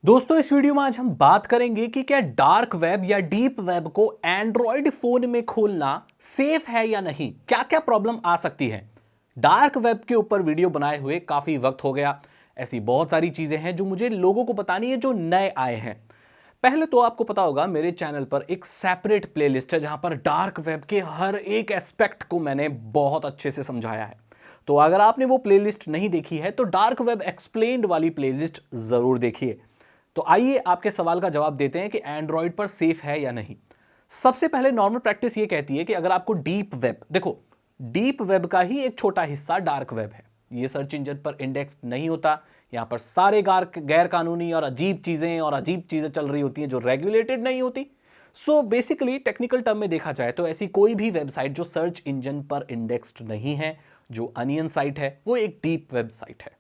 दोस्तों इस वीडियो में आज हम बात करेंगे कि क्या डार्क वेब या डीप वेब को एंड्रॉयड फोन में खोलना सेफ है या नहीं, क्या क्या प्रॉब्लम आ सकती है। डार्क वेब के ऊपर वीडियो बनाए हुए काफी वक्त हो गया। ऐसी बहुत सारी चीजें हैं जो मुझे लोगों को बतानी है जो नए आए हैं। पहले तो आपको पता होगा मेरे चैनल पर एक सेपरेट प्लेलिस्ट है जहां पर डार्क वेब के हर एक एस्पेक्ट को मैंने बहुत अच्छे से समझाया है। तो अगर आपने वो प्लेलिस्ट नहीं देखी है तो डार्क वेब एक्सप्लेन्ड वाली प्लेलिस्ट जरूर देखिए। तो आइए आपके सवाल का जवाब देते हैं कि एंड्रॉयड पर सेफ है या नहीं। सबसे पहले नॉर्मल प्रैक्टिस ये कहती है कि अगर आपको डीप वेब, देखो डीप वेब का ही एक छोटा हिस्सा डार्क वेब है। ये सर्च इंजन पर इंडेक्स नहीं होता। यहां पर सारे गैर कानूनी और अजीब चीजें चल रही होती हैं जो रेगुलेटेड नहीं होती। सो बेसिकली टेक्निकल टर्म में देखा जाए तो ऐसी कोई भी वेबसाइट जो सर्च इंजन पर इंडेक्स्ड नहीं है, जो अनियन साइट है, वो एक डीप वेब साइट है।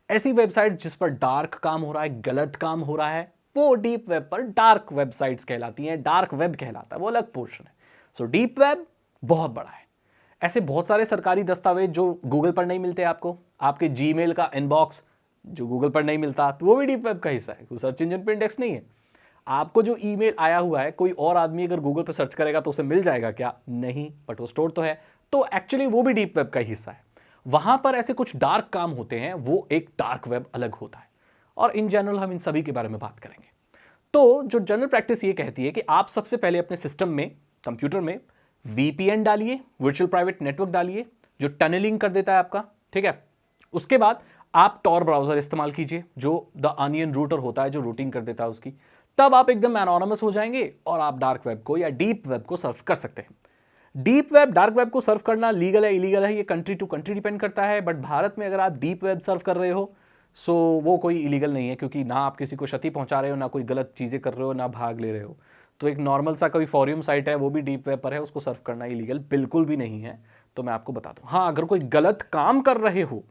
ऐसी वेबसाइट जिस पर डार्क काम हो रहा है, गलत काम हो रहा है, वो डीप वेब पर डार्क वेबसाइट्स कहलाती हैं। डार्क वेब कहलाता है, वो अलग पोर्शन है। सो डीप वेब बहुत बड़ा है। ऐसे बहुत सारे सरकारी दस्तावेज जो गूगल पर नहीं मिलते आपको, आपके जीमेल का इनबॉक्स जो गूगल पर नहीं मिलता, तो वो भी डीप वेब का हिस्सा है। वो सर्च इंजन पर इंडेक्स नहीं है। आपको जो ईमेल आया हुआ है, कोई और आदमी अगर गूगल पर सर्च करेगा तो उसे मिल जाएगा क्या? नहीं, बट वो स्टोर तो है। तो एक्चुअली वो भी डीप वेब का हिस्सा है। वहां पर ऐसे कुछ डार्क काम होते हैं, वो एक डार्क वेब अलग होता है। और इन जनरल हम इन सभी के बारे में बात करेंगे। तो जो जनरल प्रैक्टिस ये कहती है कि आप सबसे पहले अपने सिस्टम में, कंप्यूटर में वीपीएन डालिए, वर्चुअल प्राइवेट नेटवर्क डालिए, जो टनलिंग कर देता है आपका, ठीक है। उसके बाद आप टॉर ब्राउजर इस्तेमाल कीजिए, जो द अनियन रूटर होता है, जो रूटिंग कर देता है उसकी। तब आप एकदम एनोनिमस हो जाएंगे और आप डार्क वेब को या डीप वेब को सर्व कर सकते हैं। डीप वेब, डार्क वेब को सर्व करना लीगल है इलीगल है, ये कंट्री टू कंट्री डिपेंड करता है। बट भारत में अगर आप डीप वेब सर्व कर रहे हो सो वो कोई इलीगल नहीं है, क्योंकि ना आप किसी को क्षति पहुंचा रहे हो, ना कोई गलत चीज़ें कर रहे हो, ना भाग ले रहे हो। तो एक नॉर्मल सा कोई फॉरियम साइट है, वो भी डीप वेब पर है, उसको सर्व करना इलीगल बिल्कुल भी नहीं है। तो मैं आपको बता दूं, हाँ, अगर कोई गलत काम कर रहे हो,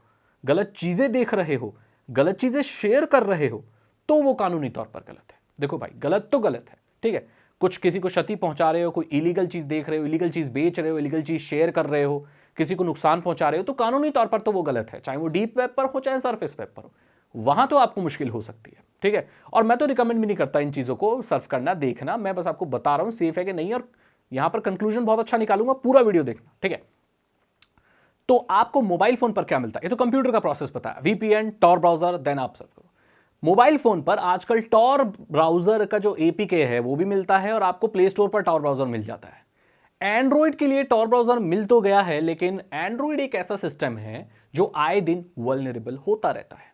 गलत चीज़ें देख रहे हो, गलत चीज़ें शेयर कर रहे हो, तो वो कानूनी तौर पर गलत है। देखो भाई, गलत तो गलत है, ठीक है। कुछ किसी को क्षति पहुंचा रहे हो, कोई इलीगल चीज देख रहे हो, इलीगल चीज बेच रहे हो, इलीगल चीज शेयर कर रहे हो, किसी को नुकसान पहुंचा रहे हो, तो कानूनी तौर पर तो वो गलत है, चाहे वो डीप वेब पर हो चाहे सरफेस वेब पर हो। वहां तो आपको मुश्किल हो सकती है, ठीक है। और मैं तो रिकमेंड भी नहीं करता इन चीजों को सर्व करना, देखना। मैं बस आपको बता रहा हूं सेफ है कि नहीं, और यहां पर कंक्लूजन बहुत अच्छा निकालूंगा, पूरा वीडियो देखना, ठीक है। तो आपको मोबाइल फोन पर क्या मिलता है, ये तो कंप्यूटर का प्रोसेस पता है, वीपीएन, टॉर ब्राउजर, देन आप सर्व करो। मोबाइल फोन पर आजकल टॉर ब्राउजर का जो एपीके है वो भी मिलता है, और आपको प्ले स्टोर पर टॉर ब्राउजर मिल जाता है। एंड्रॉइड के लिए टॉर ब्राउजर मिल तो गया है, लेकिन एंड्रॉइड एक ऐसा सिस्टम है जो आए दिन वल्नरेबल होता रहता है।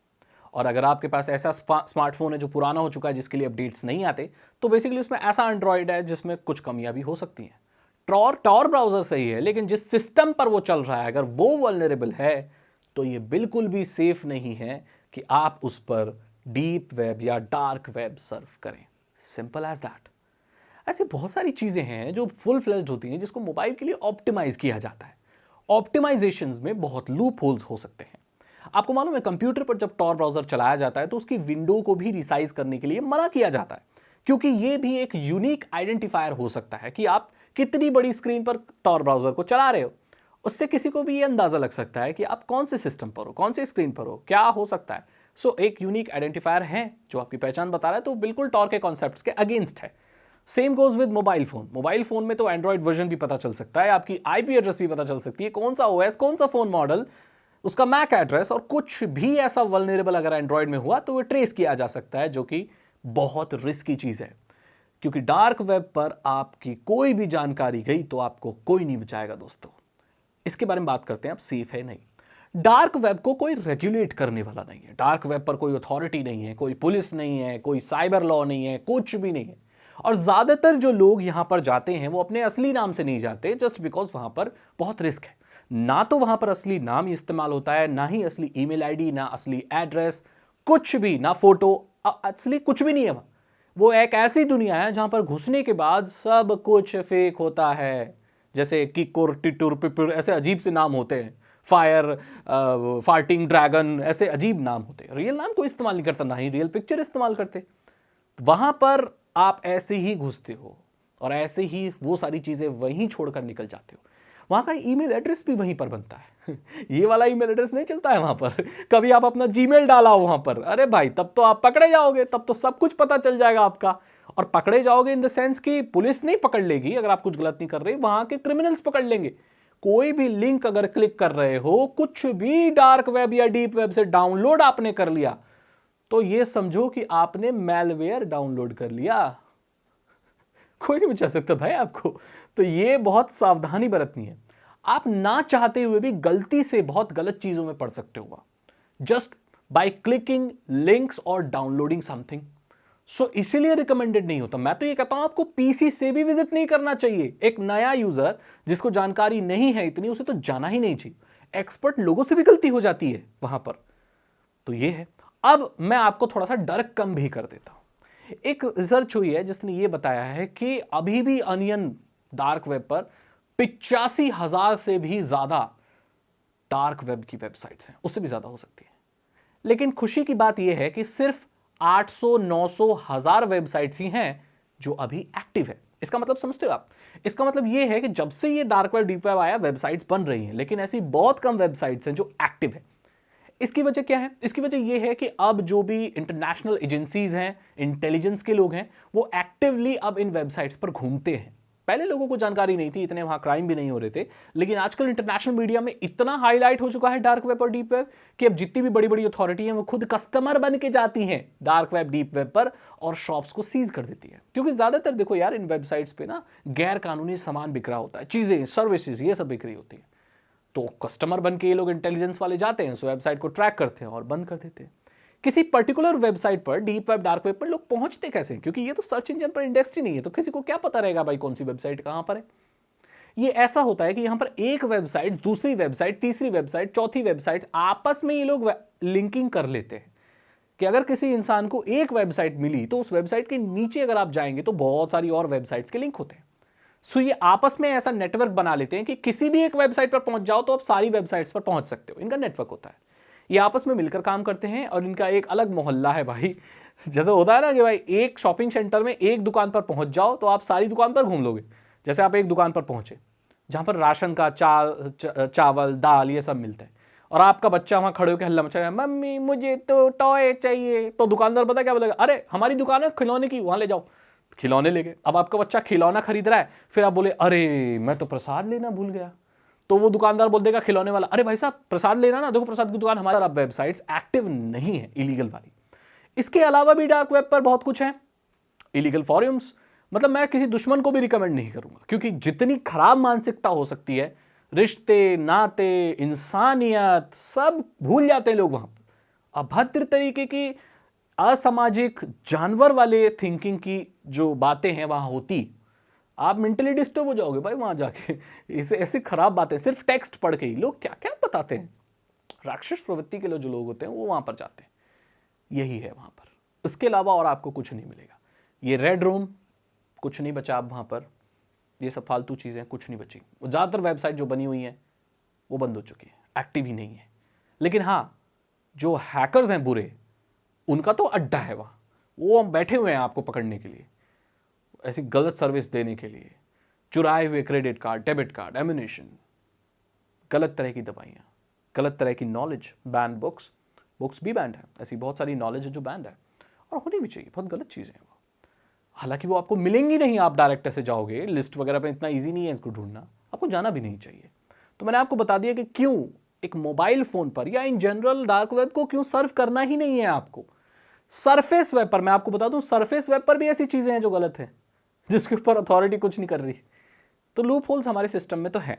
और अगर आपके पास ऐसा स्मार्टफोन है जो पुराना हो चुका है, जिसके लिए अपडेट्स नहीं आते, तो बेसिकली उसमें ऐसा एंड्रॉइड है जिसमें कुछ कमियां भी हो सकती हैं। टॉर ब्राउजर सही है, लेकिन जिस सिस्टम पर वो चल रहा है अगर वो वल्नरेबल है, तो ये बिल्कुल भी सेफ नहीं है कि आप उस पर डीप वेब या डार्क वेब सर्व करें। Simple as that. ऐसे बहुत सारी चीजें हैं जो फुल फ्लेज्ड होती हैं, जिसको मोबाइल के लिए ऑप्टिमाइज किया जाता है। ऑप्टिमाइजेशंस में बहुत लूप होल्स हो सकते हैं। आपको मालूम है, कंप्यूटर पर जब टॉर ब्राउजर चलाया जाता है तो उसकी विंडो को भी रिसाइज करने के लिए मना किया जाता है, क्योंकि यह भी एक यूनिक आइडेंटिफायर हो सकता है कि आप कितनी बड़ी स्क्रीन पर टॉर ब्राउजर को चला रहे हो। उससे किसी को भी यह अंदाजा लग सकता है कि आप कौन से सिस्टम पर हो, कौन से स्क्रीन पर हो, क्या हो सकता है। सो एक यूनिक आइडेंटिफायर है जो आपकी पहचान बता रहा है, तो बिल्कुल टॉर के कॉन्सेप्ट्स के अगेंस्ट है। Same goes with mobile phone. Mobile phone में तो एंड्रॉइड वर्जन भी पता चल सकता है, आपकी आईपी एड्रेस भी पता चल सकती है, कौन सा ओएस, कौन सा फोन मॉडल, उसका मैक एड्रेस, और कुछ भी ऐसा वल्नरेबल अगर एंड्रॉइड में हुआ तो वो ट्रेस किया जा सकता है, जो कि बहुत रिस्की चीज है। क्योंकि डार्क वेब पर आपकी कोई भी जानकारी गई तो आपको कोई नहीं बचाएगा दोस्तों। इसके बारे में बात करते हैं, अब सेफ है नहीं। डार्क वेब को कोई रेगुलेट करने वाला नहीं है। डार्क वेब पर कोई अथॉरिटी नहीं है, कोई पुलिस नहीं है, कोई साइबर लॉ नहीं है, कुछ भी नहीं है। और ज्यादातर जो लोग यहां पर जाते हैं वो अपने असली नाम से नहीं जाते, जस्ट बिकॉज वहां पर बहुत रिस्क है। ना तो वहां पर असली नाम इस्तेमाल होता है, ना ही असली ईमेल आईडी, ना असली एड्रेस, कुछ भी, ना फोटो, असली कुछ भी नहीं है वहां। वो एक ऐसी दुनिया है जहां पर घुसने के बाद सब कुछ फेक होता है। जैसे किकुर, टिटुर, पिपुर, ऐसे अजीब से नाम होते हैं, फायर, फार्टिंग ड्रैगन, ऐसे अजीब नाम होते हैं। रियल नाम कोई इस्तेमाल नहीं करता, ना ही रियल पिक्चर इस्तेमाल करते। वहां पर आप ऐसे ही घुसते हो और ऐसे ही वो सारी चीजें वहीं छोड़कर निकल जाते हो। वहां का ईमेल एड्रेस भी वहीं पर बनता है। ये वाला ईमेल एड्रेस नहीं चलता है वहां पर। कभी आप अपना जीमेल डाला हो वहां पर, अरे भाई तब तो आप पकड़े जाओगे, तब तो सब कुछ पता चल जाएगा आपका। और पकड़े जाओगे इन द सेंस कि पुलिस नहीं पकड़ लेगी अगर आप कुछ गलत नहीं कर रहे, वहां के क्रिमिनल्स पकड़ लेंगे। कोई भी लिंक अगर क्लिक कर रहे हो, कुछ भी डार्क वेब या डीप वेब से डाउनलोड आपने कर लिया, तो ये समझो कि आपने मैलवेयर डाउनलोड कर लिया। कोई नहीं बचा सकता भाई आपको। तो ये बहुत सावधानी बरतनी है। आप ना चाहते हुए भी गलती से बहुत गलत चीजों में पड़ सकते हो, जस्ट बाय क्लिकिंग लिंक्स और डाउनलोडिंग समथिंग। सो इसीलिए रिकमेंडेड नहीं होता। मैं तो ये कहता हूं आपको पीसी से भी विजिट नहीं करना चाहिए। एक नया यूजर जिसको जानकारी नहीं है इतनी, उसे तो जाना ही नहीं चाहिए। एक्सपर्ट लोगों से भी गलती हो जाती है वहां पर। तो ये है। अब मैं आपको थोड़ा सा डर कम भी कर देता हूं। एक रिसर्च हुई है जिसने ये बताया है कि अभी भी अनियन डार्क वेब पर 85,000 से भी ज्यादा डार्क वेब की वेबसाइट्स हैं, उससे भी ज्यादा हो सकती है। लेकिन खुशी की बात यह है कि सिर्फ 800, 900, 1000 वेबसाइट्स ही हैं जो अभी एक्टिव है। इसका मतलब समझते हो आप? इसका मतलब यह है कि जब से ये डार्क वेब डीप वेब आया, वेबसाइट्स बन रही हैं, लेकिन ऐसी बहुत कम वेबसाइट्स हैं जो एक्टिव है। इसकी वजह क्या है? इसकी वजह यह है कि अब जो भी इंटरनेशनल एजेंसीज हैं, इंटेलिजेंस के लोग हैं, वो एक्टिवली अब इन वेबसाइट्स पर घूमते हैं। पहले लोगों को जानकारी नहीं थी, इतने वहां क्राइम भी नहीं हो रहे थे, लेकिन आजकल इंटरनेशनल मीडिया में इतना हाईलाइट हो चुका है डार्क वेब और डीप वेब कि अब जितनी भी बड़ी बड़ी अथॉरिटी हैं वो खुद कस्टमर बन के जाती हैं डार्क वेब डीप वेब पर और शॉप्स को सीज कर देती है। क्योंकि ज्यादातर देखो यार, इन वेबसाइट्स पे ना गैर कानूनी सामान बिक रहा होता है, चीजें, सर्विसेज, ये सब बिक रही होती है। तो कस्टमर बन के ये लोग इंटेलिजेंस वाले जाते हैं, उस वेबसाइट को ट्रैक करते हैं और बंद कर देते हैं। किसी पर्टिकुलर वेबसाइट पर, डीप वेब डार्क वेब पर लोग पहुंचते कैसे हैं? क्योंकि ये तो सर्च इंजन पर इंडेक्स ही नहीं है, तो किसी को क्या पता रहेगा भाई कौन सी वेबसाइट कहां पर है। ये ऐसा होता है कि यहां पर एक वेबसाइट, दूसरी वेबसाइट, तीसरी वेबसाइट, चौथी वेबसाइट, आपस में ये लोग लिंकिंग कर लेते हैं कि अगर किसी इंसान को एक वेबसाइट मिली तो उस वेबसाइट के नीचे अगर आप जाएंगे तो बहुत सारी और वेबसाइट्स के लिंक होते हैं। सो ये आपस में ऐसा नेटवर्क बना लेते हैं कि किसी भी एक वेबसाइट पर पहुंच जाओ तो आप सारी वेबसाइट्स पर पहुंच सकते हो। इनका नेटवर्क होता है, ये आपस में मिलकर काम करते हैं और इनका एक अलग मोहल्ला है भाई। जैसे होता है ना कि भाई एक शॉपिंग सेंटर में एक दुकान पर पहुंच जाओ तो आप सारी दुकान पर घूम लोगे। जैसे आप एक दुकान पर पहुंचे जहां पर राशन का चावल, दाल, ये सब मिलता है, और आपका बच्चा वहां खड़े होकर हल्ला मचा रहा है, मम्मी मुझे तो टॉय चाहिए। तो दुकानदार पता क्या बोलेगा? अरे हमारी दुकान है खिलौने की, वहां ले जाओ। खिलौने ले गए। अब आपका बच्चा खिलौना खरीद रहा है, फिर आप बोले अरे मैं तो प्रसाद लेना भूल गया। तो वो दुकानदार बोल देगा खिलौने वाला, अरे भाई साहब प्रसाद लेना ना, देखो प्रसाद की दुकान हमारे। अब वेबसाइट्स एक्टिव नहीं है, इलीगल वाली। इसके अलावा भी डार्क वेब पर बहुत कुछ है, इलीगल फॉरम्स। मतलब मैं किसी दुश्मन को भी रिकमेंड नहीं करूंगा, क्योंकि जितनी खराब मानसिकता हो सकती है, रिश्ते, नाते, इंसानियत सब भूल जाते हैं लोग वहां पर। अभद्र तरीके की, असामाजिक, जानवर वाले थिंकिंग की जो बातें हैं वहां होती, आप मेंटली डिस्टर्ब हो जाओगे भाई वहां जाके। इसे ऐसी खराब बातें सिर्फ टेक्स्ट पढ़ के ही लोग क्या क्या बताते हैं। राक्षस प्रवृत्ति के जो लोग होते हैं वो वहां पर जाते हैं। यही है वहां पर, इसके अलावा और आपको कुछ नहीं मिलेगा। ये रेड रूम, कुछ नहीं बचा अब वहां पर। ये सब फालतू चीजें कुछ नहीं बची। ज्यादातर वेबसाइट जो बनी हुई है वो बंद हो चुकी है, एक्टिव ही नहीं है। लेकिन हाँ, जो हैकर्स हैं बुरे, उनका तो अड्डा है वहां, वो बैठे हुए हैं आपको पकड़ने के लिए, ऐसी गलत सर्विस देने के लिए। चुराए हुए credit card, debit card, ammunition, गलत तरह की दवाइयाँ, गलत तरह की नॉलेज, बैंड बुक्स भी बैंड है। ऐसी बहुत सारी नॉलेज है जो बैंड है और होनी भी चाहिए, बहुत गलत चीज़ें हैं वो। हालांकि वो आपको मिलेंगी नहीं, आप डायरेक्ट ऐसे जाओगे, लिस्ट वगैरह पे इतना ईजी नहीं है इसको ढूंढना, आपको जाना भी नहीं चाहिए। तो मैंने आपको बता दिया कि क्यों एक मोबाइल फ़ोन पर या इन जनरल डार्क वेब को क्यों सर्व करना ही नहीं है आपको। सरफेस वेब पर मैं आपको बता दूं, सरफेस वेब पर भी ऐसी चीज़ें हैं जो गलत है, जिसके ऊपर अथॉरिटी कुछ नहीं कर रही। तो लूप होल्स हमारे सिस्टम में तो है,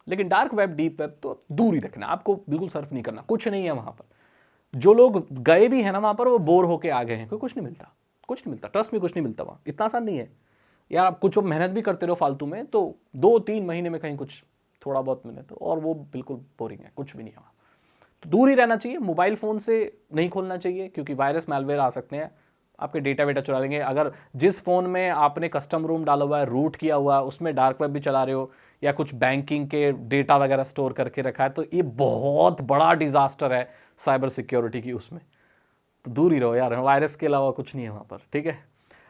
लेकिन डार्क वेब, डीप वेब तो दूर ही रखना, आपको बिल्कुल सर्फ नहीं करना। कुछ नहीं है वहां पर। जो लोग गए भी हैं ना वहां पर, वो बोर होके आ गए हैं, क्योंकि कुछ नहीं मिलता, कुछ नहीं मिलता। ट्रस्ट में कुछ नहीं मिलता वहां, इतना आसान नहीं है यार। आप कुछ मेहनत भी करते रहो फालतू में, तो 2-3 महीने में कहीं कुछ थोड़ा बहुत मिले तो, और वो बिल्कुल बोरिंग है, कुछ भी नहीं है वहाँ। तो दूर ही रहना चाहिए। मोबाइल फ़ोन से नहीं खोलना चाहिए, क्योंकि वायरस, मैलवेयर आ सकते हैं, आपके डेटा वेटा चुरा लेंगे। अगर जिस फ़ोन में आपने कस्टम रूम डाला हुआ है, रूट किया हुआ है, उसमें डार्क वेब भी चला रहे हो या कुछ बैंकिंग के डेटा वगैरह स्टोर करके रखा है, तो ये बहुत बड़ा डिज़ास्टर है साइबर सिक्योरिटी की उसमें। तो दूर ही रहो यार, वायरस के अलावा कुछ नहीं है वहाँ पर, ठीक है।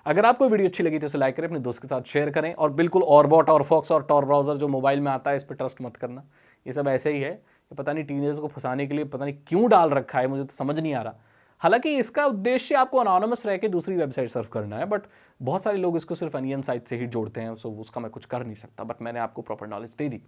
अगर आपको वीडियो अच्छी लगी तो इसे लाइक करें, अपने दोस्त के साथ शेयर करें, और बिल्कुल ऑरबॉट और फॉक्स और टॉर ब्राउज़र जो मोबाइल में आता है, इस पर ट्रस्ट मत करना, ये सब ऐसे ही है। पता नहीं टीनेजर्स को फंसाने के लिए पता नहीं क्यों डाल रखा है, मुझे तो समझ नहीं आ रहा। हालांकि इसका उद्देश्य आपको अनोनिमस रह के दूसरी वेबसाइट सर्व करना है, बट बहुत सारे लोग इसको सिर्फ अनियन साइट से ही जोड़ते हैं, सो उसका मैं कुछ कर नहीं सकता, बट मैंने आपको प्रॉपर नॉलेज दे दी।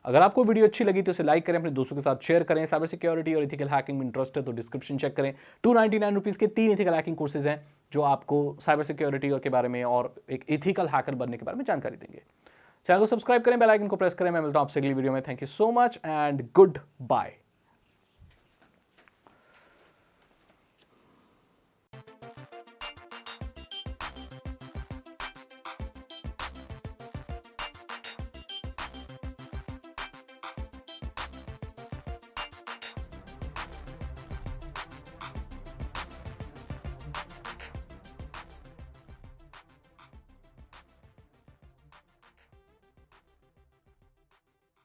अगर आपको वीडियो अच्छी लगी तो इसे लाइक करें, अपने दोस्तों के साथ शेयर करें। साइबर सिक्योरिटी और इथिकल हैकिंग में इंटरेस्ट है तो डिस्क्रिप्शन चेक करें। 299 रुपीज़ के 3 इथिकल हैकिंग कोर्सेज हैं जो आपको साइबर सिक्योरिटी के बारे में और एक इथिकल हैकर बनने के बारे में जानकारी देंगे। चैनल को सब्सक्राइब करें, बेल आइकन को प्रेस करें। मैं मिलता हूं आपसे अगली वीडियो में। Thank you so much and good bye.